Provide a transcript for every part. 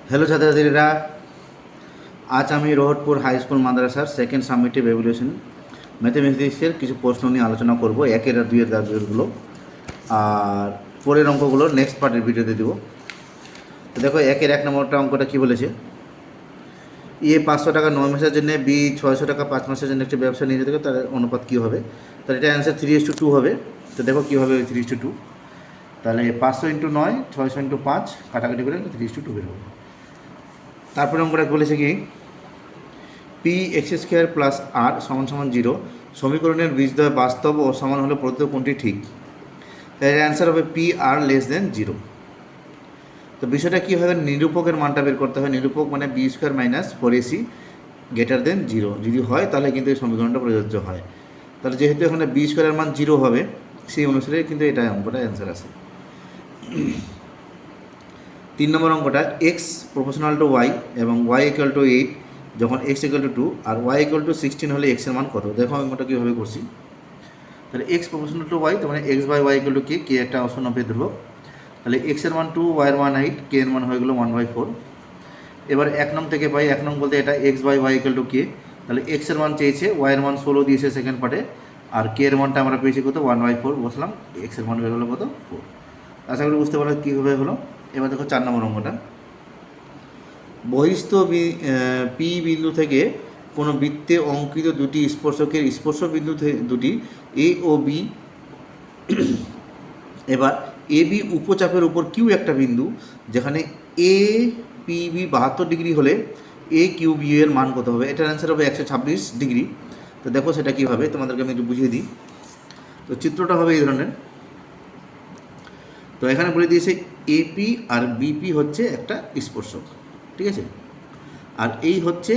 Hello ছাত্রছাত্রীরা, আজ আমি রোহটপুর হাই স্কুল মাদ্রাসার সেকেন্ড সাবমিটিভ এভ্যালুয়েশন ম্যাথমেটিক্সের কিছু প্রশ্ন নিয়ে আলোচনা করব, একের আর দুইয়ের দাগগুলো, আর পরের অঙ্কগুলো নেক্সট পার্টের ভিডিওতে দেবো। তো দেখো, একের এক নম্বরটা অঙ্কটা কী বলেছে। এ 500 টাকা 9 মাসের জন্য, বি 600 টাকা 5 মাসের জন্য একটি ব্যবসা নিয়ে যেতে হবে, তার অনুপাত কী হবে? তাহলে এটা অ্যান্সার 3:2 হবে। তো দেখো কীভাবে 3:2, তাহলে 500 × 9, 600 × 5 কাটাকাটি করে 3:2 বের হবে। তারপরে অঙ্কটা বলেছে কি, পি এক্স স্কোয়ার প্লাস আর সমান সমান 0 সমীকরণের বীজদ্বয় বাস্তব ও সমান হলে প্রদত্ত কোনটি ঠিক? তাই এর অ্যান্সার হবে পি আর লেস দেন 0। তো বিষয়টা কী হবে, নিরূপকের মানটা বের করতে হয়। নিরূপক মানে B square minus 4ac greater than 0 যদি হয়, তাহলে কিন্তু এই সমীকরণটা প্রযোজ্য হয়। তাহলে যেহেতু এখানে বি স্কোয়ারের মান 0 হবে, সেই অনুসারে কিন্তু এটা অঙ্কটা অ্যান্সার আছে। 3 নম্বর অঙ্কটা, এক্স প্রপোর্শনাল টু ওয়াই এবং ওয়াই ইকুয়াল টু 8 যখন এক্স ইকুয়াল টু 2 আর ওয়াই ইকুয়াল টু 16 হলে এক্সের মান কত? দেখো অঙ্কটা কীভাবে করছি। তাহলে এক্স প্রপোর্শনাল টু ওয়াই, তার মানে X by Y equal to K, K একটা অসম্ভব ধ্রুবক। তাহলে এক্সের মান 2, ওয়াইয়ের মান 8, কে এর মান হয়ে গেলো 1/4। এবার 1 নং থেকে পাই, 1 নং বলতে এটা X by Y equal to K. তাহলে এক্সের মান চেয়েছে, ওয়াইয়ের মান 16 দিয়েছে সেকেন্ড পার্টে, আর কে এর মানটা আমরা পেয়েছি কত? 1/4 বসলাম, এক্সের মান বের হলো কত? 4। আশা করি বুঝতে পারলে কীভাবে হলো। এবার দেখো 4 নম্বর অঙ্কটা, বহিস্থ পি বিন্দু থেকে কোনো বৃত্তে অঙ্কিত দুটি স্পর্শকের স্পর্শ বিন্দু দুটি এ ও বি। এবার এ বি উপচাপের উপর কিউ একটা বিন্দু, যেখানে এ পি বি 72 ডিগ্রি হলে এ কিউ বি এর মান কত হবে? এটার অ্যান্সার হবে 126 ডিগ্রি। তো দেখো সেটা কীভাবে, তোমাদেরকে আমি একটু বুঝিয়ে দিই। তো চিত্রটা হবে এই ধরনের। তো এখানে বলে দিয়েছে এপি আর বিপি হচ্ছে একটা স্পর্শক, ঠিক আছে? আর এই হচ্ছে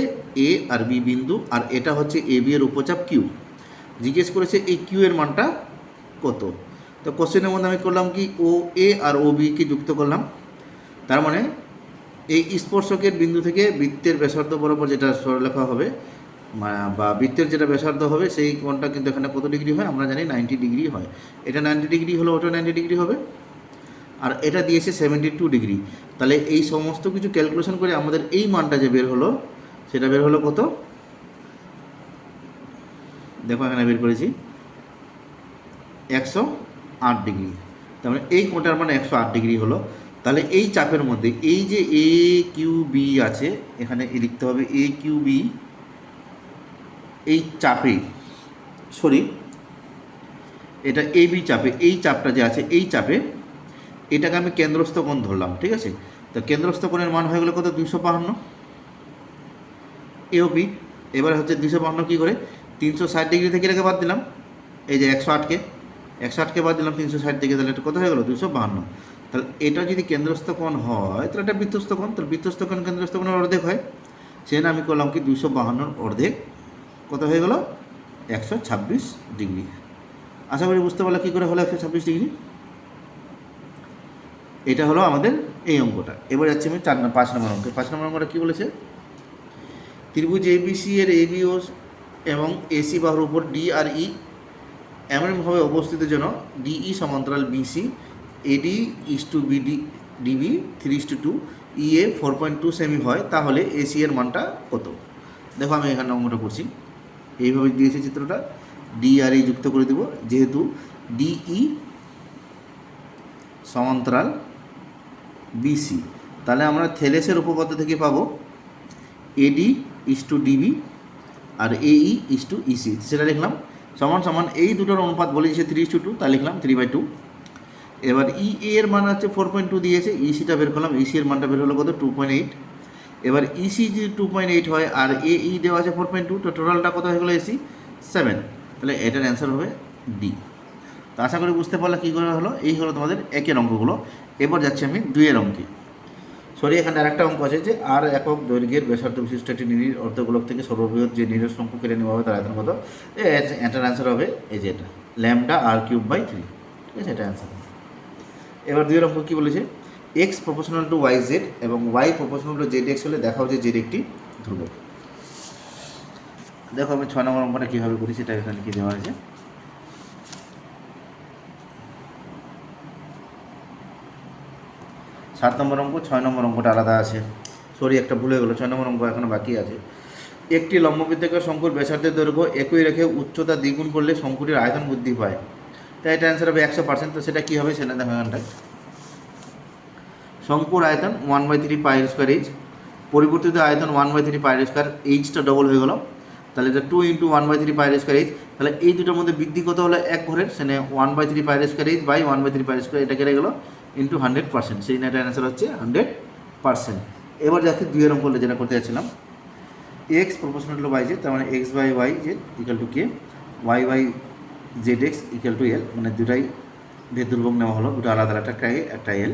এ আর বি বিন্দু, আর এটা হচ্ছে এ বি এর উপচাপ কিউ। জিজ্ঞেস করেছে এই কিউ এর মানটা কত। তো কোশ্চেনের মধ্যে আমি করলাম কি, ও এ আর ও বিকে যুক্ত করলাম। তার মানে এই স্পর্শকের বিন্দু থেকে বৃত্তের ব্যাসার্ধ বরাবর যেটা সরলরেখা হবে বা বৃত্তের যেটা ব্যাসার্ধ হবে, সেই কোণটা কিন্তু এখানে কত ডিগ্রি হয় আমরা জানি, 90 ডিগ্রি হয়। এটা 90 ডিগ্রি হলো, ওটা 90 ডিগ্রি হবে, আর এটা দিয়েছে 72 ডিগ্রি। তাহলে এই সমস্ত কিছু ক্যালকুলেশন করে আমাদের এই মানটা যে বের হলো, সেটা বের হলো কত? দেখো এখানে বের করেছি 108 ডিগ্রি। তার মানে এই কোণটার মানে 108 ডিগ্রি হলো। তাহলে এই চাপের মধ্যে এই যে এ কিউ বি আছে, এখানে লিখতে হবে এ কিউ বি, এই চাপে, সরি এটা এ বি চাপে, এই চাপটা যে আছে এই চাপে এটাকে আমি কেন্দ্রস্থ কোণ ধরলাম, ঠিক আছে? তো কেন্দ্রস্থ কোণের মান হয়ে গেলো কত? 252 এওপি। এবার হচ্ছে 252 কী করে, 360 ডিগ্রি থেকে এটাকে বাদ দিলাম, এই যে 108কে বাদ দিলাম 360 থেকে, তাহলে এটা কত হয়ে গেলো? 252। তাহলে এটা যদি কেন্দ্রস্থ কোণ হয়, তাহলে এটা বৃত্তস্থ কোণ, তাহলে বৃত্তস্থ কোণ কেন্দ্রস্থ কোণের অর্ধেক হয়। সেজন্য আমি করলাম কি, 252 অর্ধেক কত হয়ে গেলো? 126 ডিগ্রি। আশা করি বুঝতে পারলে কী করে হলো 126 ডিগ্রি। এটা হলো আমাদের এই অঙ্কটা। এবার যাচ্ছি আমি 5 নম্বর অঙ্কে। 5 নম্বর অঙ্কটা কী বলেছে, ত্রিভুজ এবিসি এর এবি ও এবং এসি বাহুর উপর ডি আর ই এমনভাবে অবস্থিত যেন ডিই সমান্তরাল BC, eddy is to BD DB 3:2, EA 4.2 semi হয়, তাহলে এসি এর মানটা কত? দেখো আমি এখানে অঙ্কটা করছি, এইভাবে দিয়েছি চিত্রটা, ডি আর ই যুক্ত করে দেব, যেহেতু ডিই সমান্তরাল বিসি, তাহলে আমরা থেলেসের উপপাদ্য থেকে পাবো এডি ইস টু ডিবি আর এই ইস টু ইসি, সেটা লিখলাম সমান সমান এই দুটোর অনুপাত বলেছে 3:2, তাই লিখলাম 3/2। এবার ই এর মান হচ্ছে 4.2 দিয়েছে, ইসিটা বের করলাম, ইসি এর মানটা বের হলো কত? 2.8। এবার ইসি যদি 2.8 হয় আর এই দেওয়া আছে 4.2, তো টোটালটা কত হয়ে গেলো? এসি 7। তাহলে এটার অ্যান্সার হবে ডি। তো আশা করি বুঝতে পারলে কী করে হলো। এই হলো তোমাদের একের অঙ্কগুলো। এবার যাচ্ছি আমি 2-এর অঙ্কে। সরি, এখানে আরেকটা অঙ্ক আছে যে আর একক দৈর্ঘ্যের ব্যাসার্ধ বিশিষ্ট একটি নিরির অর্ধগোলক থেকে সর্ববৃহৎ যে নিরের সংখ্যা কেটে নেওয়া হবে তার আয়তন কত? এটার অ্যান্সার হবে এই যে এটা λr³/3, ঠিক আছে? এটা অ্যান্সার। এবার 2-এর অঙ্ক কী বলেছে, X proportional to Y Z এবং Y proportional to Z X হলে দেখাও যে জেড একটি ধ্রুবক। দেখো আমি 6 নম্বর অঙ্কটা কীভাবে করি সেটা এখানে লিখে দেওয়া হয়েছে। 7 নম্বর অঙ্ক, 6 নম্বর অঙ্কটা আলাদা আছে। সরি একটা ভুলে গেলো, 6 নম্বর অঙ্ক এখনো বাকি আছে। একটি লম্ববৃত্তাকার শঙ্কুর ব্যাসার্ধের দৈর্ঘ্য একই রেখে উচ্চতা দ্বিগুণ করলে শঙ্কুটির আয়তন বৃদ্ধি পায়। তাই এটা অ্যান্সার হবে 100%। তো সেটা কী হবে সেটা দেখো এখানটায়। শঙ্কুর আয়তন 1/3 পাই স্কোয়ার এইচ, পরিবর্তিত আয়তন 1/3 পাই স্কোয়ার, এইচটা ডবল হয়ে গেল, তাহলে এটা 2 × 1/3 পাই স্কোয়ার এইচ। তাহলে এই দুটোর মধ্যে বৃদ্ধি কত হলো এক ঘরের, সেখানে 1/3 pi square H by 1/3 pi square, এটা কেটে গেলো ইন্টু 100%, সেই নেটের অ্যান্সার হচ্ছে 100%। এবার যাচ্ছে 2 এর অঙ্ক যেটা করতে যাচ্ছিলাম, X proportional to Y Z, তার মানে X by Y Z equal to K, Y by Z X equal to L, মানে দুটাই ভেদ দুর্ভোগ নেওয়া হলো, দুটো আলাদা একটা কে একটা এল।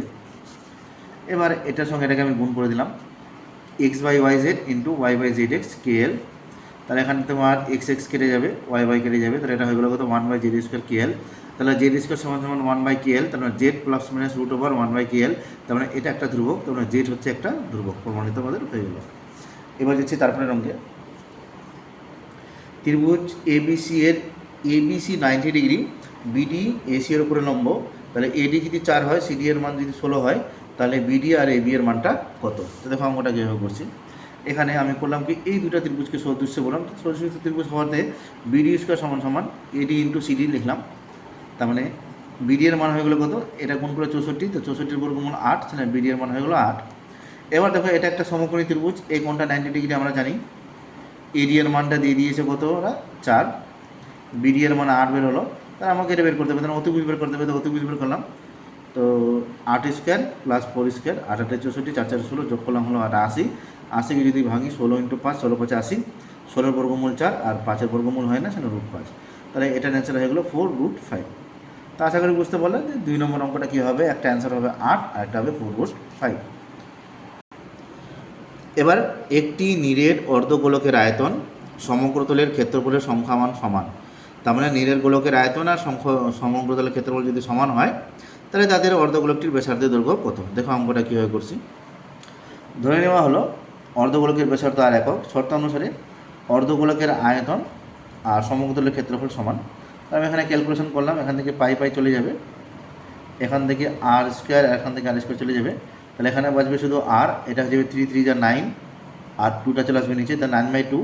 এবার এটার সঙ্গে এটাকে আমি গুণ করে দিলাম, X by Y Z into Y by Z X K L. তাহলে এখানে তোমার এক্স এক্স কেটে যাবে, ওয়াই বাই কেটে যাবে, তাহলে এটা হয়ে গেলো কত 1/জেড স্কোয়ার কে এল। তাহলে জেড স্কোয়ার সমান সমান 1/কে এল, তার মানে জেড প্লাস মাইনাস √1/কে এল, তার মানে এটা একটা ধ্রুবক, তার মানে জেড হচ্ছে একটা ধ্রুবক, প্রমাণিত আমাদের হয়ে গেল। এবার যাচ্ছি তারপরে অঙ্কে, ত্রিভুজ এবিসি এর এবিসি 90 ডিগ্রি, বিডি এসি এর উপরে লম্ব, তাহলে এডি যদি 4 হয়, সিডি এর মান যদি 16 হয়, তাহলে বিডি আর এবি এর মানটা কত? তো দেখো অঙ্কটা কীভাবে করছি। এখানে আমি করলাম কি, এই দুটো ত্রিভুজকে সদৃশ্য বললাম, সদৃশ্য ত্রিভুজ হওয়াতে বিডি স্কোয়ার সমান সমান এডি ইন্টু সিডি লিখলাম। তার মানে বিডি এর মান হয়ে গেলো কত, এটা গুণ করে 64, তো 64 বর্গমূল 8, সেখানে বিডি এর মান হয়ে গেলো 8। এবার দেখো এটা একটা সমকোণী ত্রিভুজ, এই কোণটা 90 ডিগ্রি আমরা জানি, এডি এর মানটা দিয়ে দিয়েছে কত ওরা 4, বিডি এর মান 8 বের হলো, তাহলে আমাকে এটা বের করতে হবে, তাহলে অতিভুজ বের করতে হবে, তো অতিভুজ বের করলাম। তো 8 স্কোয়ার প্লাস 4 স্কোয়ার, 8 8 64, 4 4 16, যোগ করলাম হলো 80, 80কে যদি ভাঙি 16 × 5, 16 5 80, 16 বর্গমূল 4 আর 5 বর্গমূল হয় না, সেটা √5, তাহলে এটা অ্যান্সার হয়ে গেলো 4√5। তো আশা করি বুঝতে পারলেন যে 2 নম্বর অঙ্কটা কী হবে, একটা অ্যান্সার হবে 8 আর একটা হবে 4√5। এবার একটি নিরেট অর্ধগোলকের আয়তন সমগ্রতলের ক্ষেত্রফলের সংখ্যামান সমান, তার মানে নিরেট গোলকের আয়তন আর সমগ্রতলের ক্ষেত্রফল যদি সমান হয়, তাহলে তাদের অর্ধগোলকটির ব্যাসার্ধের দৈর্ঘ্য কত? দেখো অঙ্কটা কীভাবে করছি। ধরে নেওয়া হলো অর্ধগোলকের ব্যাসার্ধ আর একক, শর্ত অনুসারে অর্ধগোলকের আয়তন আর সমগ্রতলের ক্ষেত্রফল সমান। আমি এখানে ক্যালকুলেশন করলাম, এখান থেকে পাই পাই চলে যাবে, এখান থেকে আর স্কোয়ার, এখান থেকে আর স্কোয়ার চলে যাবে, তাহলে এখানে বাঁচবে শুধু আর, এটা হয়ে যাবে 3 3 যা 9, আর 2টা চলে আসবে নিচে, তা 9/2,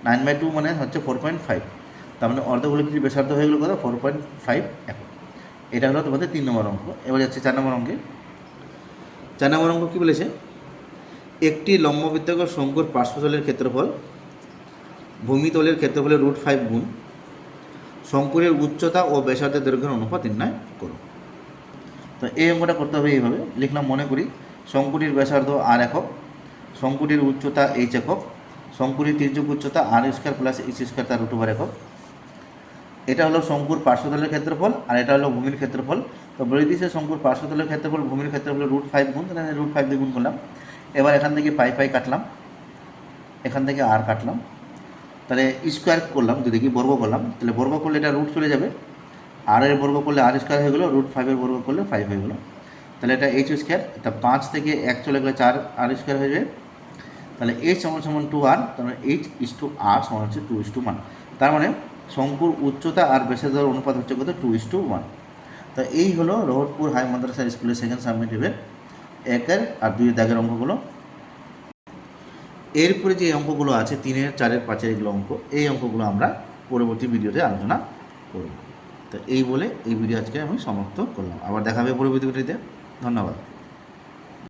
9/2 মানে হচ্ছে 4.5, তার মানে অর্ধগোলকটির ব্যাসার্ধ হয়ে গেলো কত 4.5 একক। এটা হলো তোমাদের 3 নম্বর অঙ্ক। এবার যাচ্ছে 4 নম্বর অঙ্কে। 4 নম্বর অঙ্ক কী বলেছে, একটি লম্ববৃত্তাকার শঙ্কুর পার্শ্বতলের ক্ষেত্রফল ভূমিতলের ক্ষেত্রফলের √5 গুণ শঙ্কুরের উচ্চতা ও ব্যাসার্ধের দৈর্ঘ্যের অনুপাত নির্ণয় করো। তো এই অঙ্কটা করতে হবে এইভাবে লিখলাম, মনে করি শঙ্কুটির ব্যাসার্ধ আর একক, শঙ্কুটির উচ্চতা এইচ একক, শঙ্কুটির তির্যক উচ্চতা আর স্কোয়ার প্লাস এইচ স্কোয়ার তার √2 একক। এটা হলো শঙ্কুর পার্শ্বতলের ক্ষেত্রফল আর এটা হলো ভূমির ক্ষেত্রফল। তো বলে দিয়েছে শঙ্কুর পার্শ্বতলের ক্ষেত্রফল ভূমির ক্ষেত্রফল √5 গুণ, তাহলে √5 দিয়ে গুণ করলাম। এবার এখান থেকে পাই পাই কাটলাম, এখান থেকে আর কাটলাম, তাহলে স্কোয়ার করলাম, দুদিকে বর্গ করলাম, তাহলে বর্গ করলে এটা রুট চলে যাবে, আর এর বর্গ করলে আর স্কোয়ার হয়ে গেলো, √5 বর্গ করলে 5 হয়ে গেলো, তাহলে এটা এইচ স্কোয়ার, তা 5 থেকে 1 চলে গেলে 4 আর স্কোয়ার হয়ে যাবে, তাহলে এইচ সমান সমান 2r, তার মানে H/r সমান হচ্ছে 2:1। তার মানে শঙ্কুর উচ্চতা আর ব্যাসার্ধের অনুপাত হচ্ছে কত 2:1। তো এই হলো রোহতপুর হাই মাদ্রাসা স্কুলের সেকেন্ড সাবমিটিভের 1 আর 2 দাগের অঙ্কগুলো। এরপরে যে অঙ্কগুলো আছে 3, 4, 5 এগুলো অঙ্ক, এই অঙ্কগুলো আমরা পরবর্তী ভিডিওতে আলোচনা করব। তো এই বলে এই ভিডিও আজকে আমি সমাপ্ত করলাম, আবার দেখা হবে পরবর্তী ভিডিওতে। ধন্যবাদ।